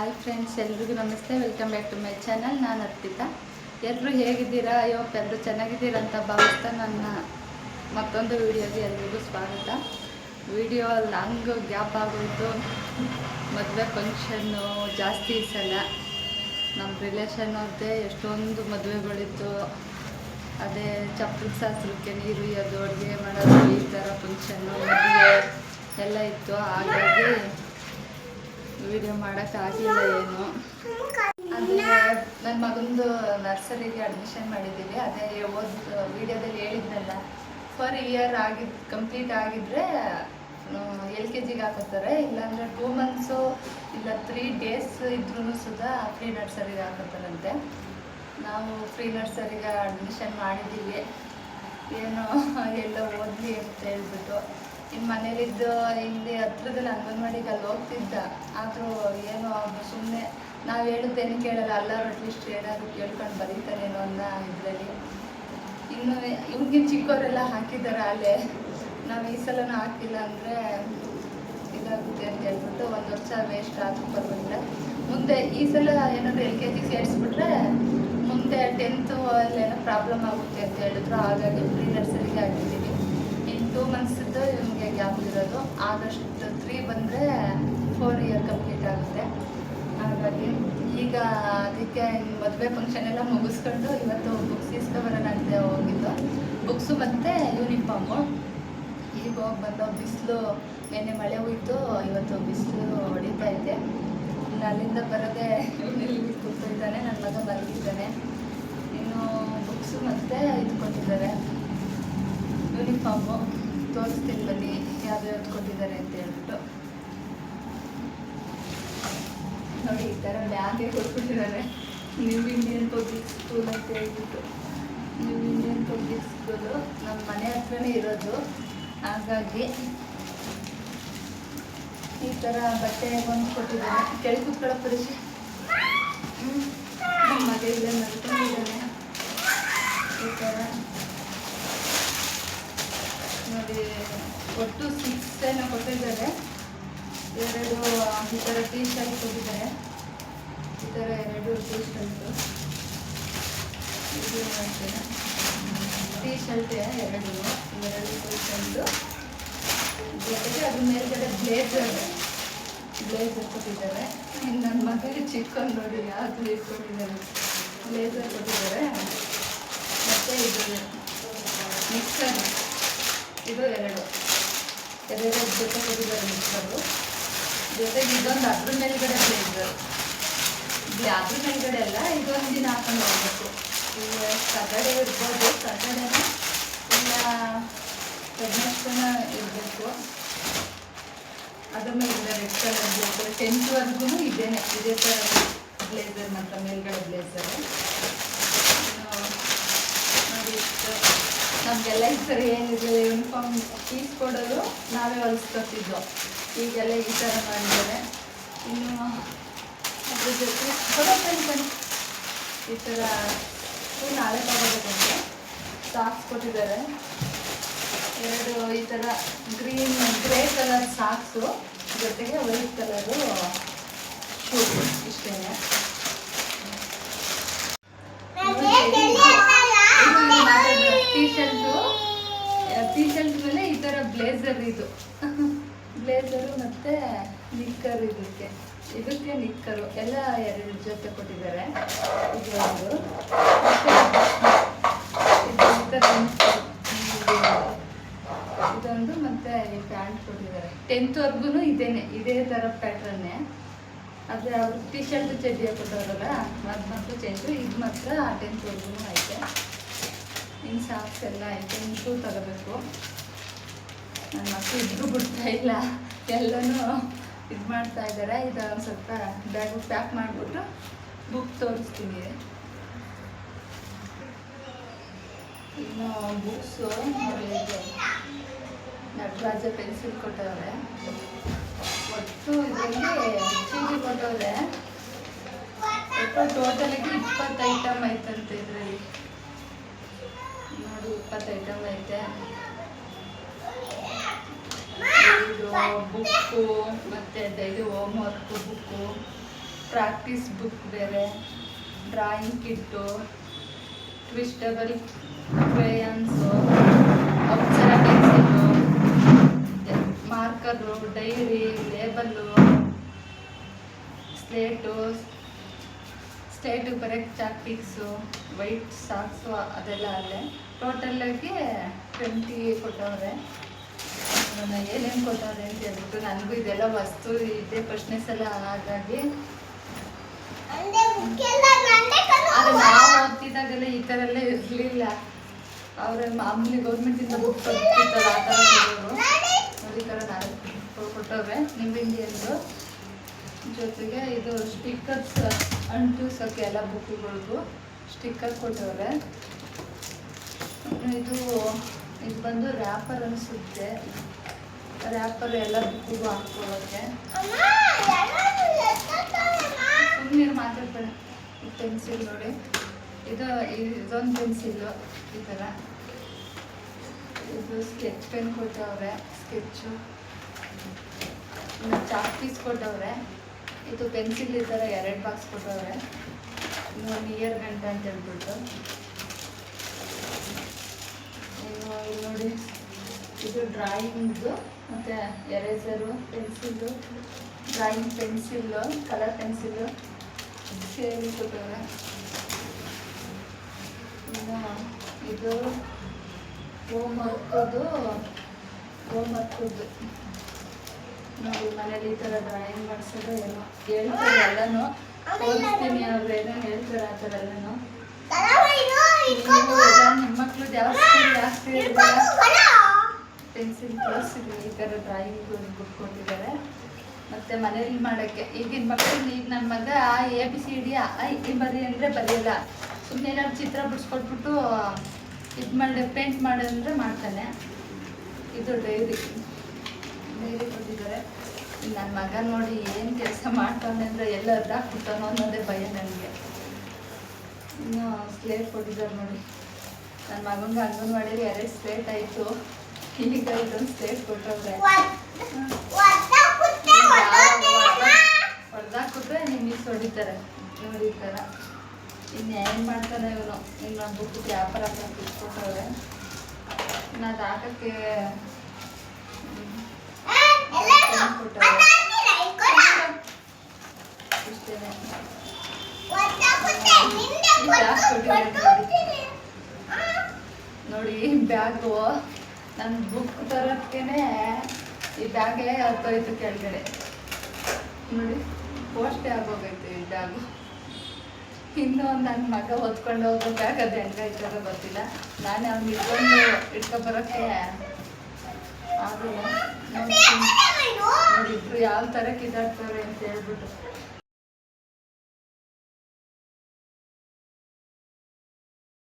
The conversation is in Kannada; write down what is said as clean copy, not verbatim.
ಹಾಯ್ ಫ್ರೆಂಡ್ಸ್, ಎಲ್ರಿಗೂ ನಮಸ್ತೆ. Welcome back to my channel. ನಾನು ಅರ್ಪಿತಾ. ಎಲ್ಲರೂ ಹೇಗಿದ್ದೀರಾ? ಇವತ್ತು ಎಲ್ಲರೂ ಚೆನ್ನಾಗಿದ್ದೀರಾ ಅಂತ ಭಾವಿಸ್ತಾ ನನ್ನ ಮತ್ತೊಂದು ವಿಡಿಯೋಗೆ ಎಲ್ರಿಗೂ ಸ್ವಾಗತ. ವಿಡಿಯೋ ಲಾಂಗ್ ಗ್ಯಾಪ್ ಆಗೋಯಿತು. ಮದುವೆ ಫಂಕ್ಷನ್ನು ಜಾಸ್ತಿ ಸಲ ನಮ್ಮ ರಿಲೇಷನ್ ಅವ್ರದ್ದೇ ಎಷ್ಟೊಂದು ಮದುವೆಗಳಿತ್ತು. ಅದೇ ಚಪ್ಪಲಿ ಶಾಸ್ತ್ರಕ್ಕೆ ನೀರು ಒಯ್ಯೋದು, ಅಡುಗೆ ಮಾಡೋದು, ಈ ಥರ ಫಂಕ್ಷನ್ನು ಮದುವೆ ಎಲ್ಲ ಇತ್ತು. ಹಾಗಾಗಿ ವಿಡಿಯೋ ಮಾಡೋಕ್ಕಾಗಿಲ್ಲ ಏನು. ಅಂದರೆ ನನ್ನ ಮಗಂದು ನರ್ಸರಿಗೆ ಅಡ್ಮಿಷನ್ ಮಾಡಿದ್ದೀವಿ. ಅದೇ ವಿಡಿಯೋದಲ್ಲಿ ಹೇಳಿದ್ನಲ್ಲ, 4 ಇಯರ್ ಕಂಪ್ಲೀಟ್ ಆಗಿದ್ದರೆ LKG ಹಾಕೋತಾರೆ. ಇಲ್ಲಾಂದರೆ 2 ಮಂತ್ಸು ಇಲ್ಲ 3 ಡೇಸ್ ಇದ್ರೂ ಸುಧಾ ಫ್ರೀ ನರ್ಸರಿಗೆ ಹಾಕೋತಾರಂತೆ. ನಾವು ಫ್ರೀ ನರ್ಸರಿಗೆ ಅಡ್ಮಿಷನ್ ಮಾಡಿದ್ದೀವಿ. ಏನೋ ಎಲ್ಲ ಓದಲಿ ಅಂತ ಹೇಳ್ಬಿಟ್ಟು. ಇನ್ನು ಮನೇಲಿದ್ದು ಇಲ್ಲಿ ಹತ್ರದಲ್ಲಿ ಅಂಗನವಾಡಿಗೆ ಅಲ್ಲಿ ಹೋಗ್ತಿದ್ದ. ಆದರೂ ಏನೋ ಅದು ಸುಮ್ಮನೆ ನಾವು ಹೇಳೋದೇನು ಕೇಳಲ್ಲ. ಎಲ್ಲರೂ ಅಟ್ಲೀಸ್ಟ್ ಏನಾದರೂ ಕೇಳ್ಕೊಂಡು ಬರೀತಾನೇನೋ ಅನ್ನೋ ಇದರಲ್ಲಿ. ಇನ್ನು ಇವ್ನಿಗೆ ಚಿಕ್ಕವರೆಲ್ಲ ಹಾಕಿದ್ದಾರೆ ಅಲ್ಲೇ. ನಾವು ಈ ಸಲನೂ ಹಾಕಿಲ್ಲ ಅಂದರೆ ಇದಾಗುತ್ತೆ ಅಂತ ಹೇಳ್ಬಿಟ್ಟು 1 ವರ್ಷ ವೇಸ್ಟ್ ಆದರೂ ಪರವಾಗಿಲ್ಲ. ಮುಂದೆ ಈ ಸಲ ಏನಾದರೂ LKG ಸೇರಿಸ್ಬಿಟ್ರೆ ಮುಂದೆ 10th ಅಲ್ಲೇನೋ ಪ್ರಾಬ್ಲಮ್ ಆಗುತ್ತೆ ಅಂತ ಹೇಳಿದ್ರು. ಹಾಗಾಗಿ ಫ್ರೀ ನರ್ಸರಿಗೆ ಹಾಕಿದ್ದೀವಿ. 2 ಮಂತ್ಸ್ದು ನಿಮಗೆ ಗ್ಯಾಪ್ ಇರೋದು. ಆಗಸ್ಟ್ 3 ಬಂದರೆ 4 ಇಯರ್ ಕಂಪ್ಲೀಟ್ ಆಗುತ್ತೆ. ಹಾಗಾಗಿ ಈಗ ಅದಕ್ಕೆ ಮದುವೆ ಫಂಕ್ಷನ್ ಎಲ್ಲ ಮುಗಿಸ್ಕೊಂಡು ಇವತ್ತು ಬುಕ್ಸ್ ಇಸ್ಕೊಬರೋಣ ಅಂತ ಹೋಗಿದ್ದು. ಬುಕ್ಸು ಮತ್ತು ಯೂನಿಫಾರ್ಮು. ಈಗ ಹೋಗಿ ಬಂದು ಬಿಸಿಲು, ನೆನ್ನೆ ಮಳೆ ಹೋಯ್ತು, ಇವತ್ತು ಬಿಸಿಲು ಹೊಡಿತಾ ಇದೆ. ಇನ್ನು ಅಲ್ಲಿಂದ ಬರೋದೇ ಇಲ್ಲಿ ಕೂತ್ಕೊಳ್ತಾನೆ, ನನ್ನ ಮಗ ಮಲಗಿದ್ದಾನೆ. ಇನ್ನು ಬುಕ್ಸು ಮತ್ತು ಇದು ಕೊಟ್ಟಿದ್ದಾರೆ, ಯೂನಿಫಾರ್ಮು. ತೋರಿಸ್ತೀನಿ ಬನ್ನಿ ಯಾವ್ಯಾವ್ದು ಕೊಟ್ಟಿದ್ದಾರೆ ಅಂತ ಹೇಳ್ಬಿಟ್ಟು. ನೋಡಿ, ಈ ಥರ ಬ್ಯಾಗೇ ಕೊಟ್ಬಿಟ್ಟಿದ್ದಾರೆ. ನ್ಯೂ ಇಂಡಿಯನ್ ಪಬ್ಲಿಕ್ ಸ್ಕೂಲ್ ಅಂತ ಹೇಳ್ಬಿಟ್ಟು. ನ್ಯೂ ಇಂಡಿಯನ್ ಪಬ್ಲಿಕ್ ಸ್ಕೂಲು ನಮ್ಮ ಮನೆ ಹತ್ರನೇ ಇರೋದು. ಹಾಗಾಗಿ ಈ ಥರ ಬಟ್ಟೆ ಒಂದು ಕೊಟ್ಟಿದ್ದಾರೆ. ಕೆಳಗೆ ಕುತ್ಕೊಳ್ಳೋ ಪರೀಕ್ಷೆ ನಮ್ಮ ಮಗ ಇಲ್ಲೇ ಮಲ್ಕೊಂಡಿದ್ದಾನೆ. ಈ ಥರ ನೋಡಿ, ಒಟ್ಟು 6 ಏನೋ ಕೊಟ್ಟಿದ್ದಾರೆ. 2 ಈ ಥರ ಟೀ ಶರ್ಟ್ ಕೊಟ್ಟಿದ್ದಾರೆ. ಈ ಥರ 2 ಟೀ ಶರ್ಟು. ಇದು ಟೀ ಶರ್ಟ್ 2 ಟೀ ಶರ್ಟು ಜೊತೆಗೆ ಅದ್ರ ಮೇಲ್ಗಡೆ ಬ್ಲೇಸರ್ ಕೊಟ್ಟಿದ್ದಾರೆ. ನನ್ನ ಮಗನಿಗೆ ಚಿಕ್ಕನ್ ನೋಡಿ ಯಾವುದು ಕೊಟ್ಟಿದ್ದಾರೆ. ಬ್ಲೇಸರ್ ಕೊಟ್ಟಿದ್ದಾರೆ. ಮತ್ತು ಇದು ಮಿಕ್ಸರ್, ಇದು 2 ಜೊತೆ ಕೊಟ್ಟಿದ್ದಾರೆ ಮಿಕ್ಸರು. ಜೊತೆಗೆ ಇದೊಂದು ಅದ್ರ ಮೇಲ್ಗಡೆ ಬ್ಲೇಸರ್. ಅದ್ರ ಮೇಲ್ಗಡೆ ಅಲ್ಲ, ಇದೊಂದು ದಿನ ಹಾಕೊಂಡು ಹೋಗ್ಬೇಕು. ಈಗ ಸ್ಯಾಟರ್ಡೇ ಇರ್ಬೋದು, ಸ್ಯಾಟರ್ಡೇನ ಇಲ್ಲ ವೆಡ್ನೆಸ್ಡೇನ ಇರಬೇಕು. ಅದ್ರ ಮೇಲ್ಗಡೆ ರೆಡ್ ಕಲರ್ ಬ್ಲೇಸರ್. 10th ಇದೇ ಥರ ಬ್ಲೇಸರ್, ಮಾತ್ರ ಮೇಲ್ಗಡೆ ಬ್ಲೇಸರು. ನೋಡಿ, ನಮಗೆಲ್ಲ ಈ ಥರ ಏನಿರಲಿಲ್ಲ. ಯೂನಿಫಾರ್ಮ್ ಪೀಸ್ ಕೊಡೋದು ನಾವೇ ಹೊಲಿಸ್ಕೊತಿದ್ದೋ. ಈಗೆಲ್ಲ ಈ ಥರ ಮಾಡಿದ್ದಾರೆ. ಇನ್ನು ಅದ್ರ ಜೊತೆ ಬನ್ನಿ, ಈ ಥರ ನಾಳೆ ತಗೋಬೇಕಂತೆ ಸಾಕ್ಸ್ ಕೊಟ್ಟಿದ್ದಾರೆ. 2 ಈ ಥರ ಗ್ರೇ ಕಲರ್ ಸಾಕ್ಸು, ಜೊತೆಗೆ ವೈಟ್ ಕಲರು ಶೂ. ಇಷ್ಟೇ. ಟೀ ಶರ್ಟ್ ಮೇಲೆ ಈ ಥರ ಬ್ಲೇಸರ್, ಇದು ಬ್ಲೇಸರು ಮತ್ತು ನಿಕ್ಕರು. ಇದಕ್ಕೆ ನಿಕ್ಕರು ಎಲ್ಲ 2 ಜೊತೆ ಕೊಟ್ಟಿದ್ದಾರೆ. ಇದು ಒಂದು ಇದೊಂದು ಮತ್ತು ಈ ಪ್ಯಾಂಟ್ ಕೊಟ್ಟಿದ್ದಾರೆ. 10th ಇದೇ ಥರ ಪ್ಯಾಟ್ರನ್ನೇ. ಆದರೆ ಅವರು ಟೀ ಶರ್ಟ್ ಚಡ್ಡಿ ಕೊಟ್ಟವರಲ್ಲ, ಅದು ಮಾತ್ರ ಚೇಂಜು. ಇದು ಮಾತ್ರ 10th ಐತೆ. ಇನ್ನು ಸಾಕ್ಸ್ ಎಲ್ಲ ಐತೆ. ಇನ್ನು ಶೂ ತಗೋಬೇಕು. ನನ್ನ ಮಕ್ಕಳು ಇಬ್ಬರು ಬಿಡ್ತಾ ಇಲ್ಲ, ಎಲ್ಲನೂ ಇದು ಮಾಡ್ತಾ ಇದ್ದಾರೆ. ಇದು ಒಂದು ಸ್ವಲ್ಪ ಬ್ಯಾಗು ಪ್ಯಾಕ್ ಮಾಡಿಬಿಟ್ಟು ಬುಕ್ ತೋರಿಸ್ತೀನಿ. ಇನ್ನು ಬುಕ್ಸು ನಟರಾಜ ಪೆನ್ಸಿಲ್ ಕೊಟ್ಟವ್ರೆ. ಒಟ್ಟು ಇದರಲ್ಲಿ ಚೀಟಿ ಕೊಟ್ಟವ್ರೆ. ಒಟ್ಟು ಟೋಟಲಿಗೆ 20 ಐಟಮ್ ಐತಂತೆ. ಇದರಲ್ಲಿ ನೋಡಿ, 20 ಐಟಮ್ ಐತೆ. ಇದು ಬುಕ್ಕು ಮತ್ತು daily homework book, practice book ಬೇರೆ, drawing kit, twistable crayons, Apsara pencil, marker, diary, label, slate ಬರೆಕ್ ಚಾಕ್ ಪಿಕ್ಸು, ವೈಟ್ ಸಾಕ್ಸು ಅದೆಲ್ಲ ಅಲ್ಲೇ. ಟೋಟಲಾಗಿ 20 ಕೊಟ್ಟವ್ರೆ. ಏನೇನು ಕೊಟ್ಟವ್ರೆ ಅಂತ ಹೇಳ್ಬಿಟ್ಟು ನನಗೂ ಇದೆಲ್ಲ ವಸ್ತು ಇದೆ ಫಸ್ಟ್ನೇ ಸಲ, ಹಾಗಾಗಿ ಆದರೆ ನಾವು ಓದ್ತಿದ್ದಾಗೆಲ್ಲ ಈ ಥರ ಎಲ್ಲ ಇರಲಿಲ್ಲ. ಅವರ ಮಾಮೂಲಿ ಗೌರ್ಮೆಂಟಿಂದ ಬುಕ್ ಕೊಡ್ತಿರ್ತಾರೆ ಆ ಥರ ಕೊಡೋರು. ನೋಡಿ ಈ ಥರ ಕೊಟ್ಟವ್ರೆ ನಿಂಬೆಂಡಿಯಂದು. ಜೊತೆಗೆ ಇದು ಸ್ಟಿಕ್ಕರ್ಸ್ ಅಂಟಿಸೋಕ್ಕೆ ಎಲ್ಲ ಬುಕ್ಗಳಿಗೂ ಸ್ಟಿಕ್ಕರ್ ಕೊಟ್ಟವ್ರೆ. ಇದು ಬಂದು ರ್ಯಾಪರ್ ಅನಿಸುತ್ತೆ, ರ್ಯಾಪರ್ ಎಲ್ಲ ಬುಕ್ಕಿಗೂ ಹಾಕ್ಕೊಳ್ಳೋಕ್ಕೆ. ಸುಮ್ಮನೆ ಮಾತಾಡ್ತಾರೆ. ಈ ಪೆನ್ಸಿಲ್ ನೋಡಿ, ಇದೊಂದು ಪೆನ್ಸಿಲ್ಲು ಈ ಥರ. ಇದು ಸ್ಕೆಚ್ ಪೆನ್ ಕೊಟ್ಟವ್ರೆ, ಸ್ಕೆಚ್ಚು. ಚಾಕ್ ಪೀಸ್ ಕೊಟ್ಟವ್ರೆ. ಇದು ಪೆನ್ಸಿಲ್ ಈ ಥರ 2 ಬಾಕ್ಸ್ ಕೊಟ್ಟವ್ರೆ. 1 ಇಯರ್ ಗಂಟೆ ಅಂತ ಹೇಳ್ಬಿಟ್ಟು. ಇಲ್ಲಿ ನೋಡಿ, ಇದು ಡ್ರಾಯಿಂಗ್ದು ಮತ್ತು eraser, pencil, drawing pencil, colour pencil ಸೇರಿ ಕೊಟ್ಟವ್ರೆ. ಇದು ಹೋಮ್ವರ್ಕದು ನೋಡಿ, ಮನೇಲಿ ಈ ಥರ ಡ್ರಾಯಿಂಗ್ ಮಾಡಿಸೋದು ಏನೋ ಹೇಳ್ತಾರೆ, ಎಲ್ಲನೂ ಓದಿಸ್ತೀನಿ. ಅವ್ರು ಏನೋ ಹೇಳ್ತಾರೆ ಆ ಥರ ಎಲ್ಲನೂ. ನಿಮ್ಮ ಮಕ್ಕಳು ಜಾಸ್ತಿ ಪೆನ್ಸಿಲ್ ತೋರಿಸಿದ್ವಿ, ಈ ಥರ ಡ್ರಾಯಿಂಗ್ ಬುಕ್ ಕೊಟ್ಟಿದ್ದಾರೆ. ಮತ್ತು ಮನೇಲಿ ಮಾಡೋಕ್ಕೆ ಈಗಿನ ಮಕ್ಕಳು, ಈಗ ನನ್ನ ಮಗ ABCD ಬರೀ ಅಂದರೆ ಬರೆಯಲ್ಲ. ಸುಮ್ಮನೆ ಏನಾದ್ರು ಚಿತ್ರ ಬಿಡಿಸ್ಕೊಟ್ಬಿಟ್ಟು ಇದು ಮಾಡಿ ಪೇಂಟ್ ಮಾಡಿ ಅಂದರೆ ಮಾಡ್ತಾನೆ. ಇದು ಡೈರಿ ಕೊಟ್ಟಿದ್ದಾರೆ. ನನ್ನ ಮಗ ನೋಡಿ ಏನು ಕೆಲಸ ಮಾಡ್ತಾನೆ ಅಂದರೆ ಎಲ್ಲ ಅರ್ಧಾಕ್ಬಿಡ್ತಾನೋ ಅನ್ನೋದೇ ಭಯ ನನಗೆ. ಇನ್ನು ಸ್ಲೇಟ್ ಕೊಟ್ಟಿದ್ದಾರೆ ನೋಡಿ. ನನ್ನ ಮಗನಿಗೆ ಅಂಗನವಾಡಿಯಲ್ಲಿ 2 ಸ್ಲೇಟ್ ಆಯಿತು, ಈಗ ಇದೊಂದು ಸ್ಲೇಟ್ ಕೊಟ್ಟವ್ರೆ. ಹೊಡೆದಾಕ್ಬಿಟ್ರೆ ನೀವು ಮಿಸ್ ಹೊಡಿತಾರೆ ನೋಡಿ ಈ ಥರ. ಇನ್ನು ಏನು ಮಾಡ್ತಾನೆ ಇವನು. ಇನ್ನೊಂದು ಬುಕ್ ವ್ಯಾಪಾರ ಕೊಟ್ಟವ್ರೆ. ಇನ್ನು ಅದು ಹಾಕೋಕ್ಕೆ ನೋಡಿ ಬ್ಯಾಗು. ನನ್ನ ಬುಕ್ ತರೋಕ್ಕೇನೆ ಈ ಬ್ಯಾಗೇ ಹತ್ತೋಯ್ತು ಕೆಳಗಡೆ. ನೋಡಿ ಪೋಸ್ಟೇ ಆಗೋಗೈತೆ ಈ ಬ್ಯಾಗು. ಇನ್ನೂ ನನ್ನ ಮಗ ಹೊತ್ಕೊಂಡು ಹೋಗೋ ಬ್ಯಾಗ್ ಅದು ಹೆಂಗಾಯ್ತದ ಗೊತ್ತಿಲ್ಲ. ನಾನೇ ಅವ್ನು ಇಟ್ಕೊಬರೋಕ್ಕೆ ಆಗಲ್ಲ. ನೋಡಿ ಇಬ್ರು ಯಾವ ಥರ ಕಿದಾಡ್ತಾರೆ ಅಂತ ಹೇಳ್ಬಿಟ್ಟು.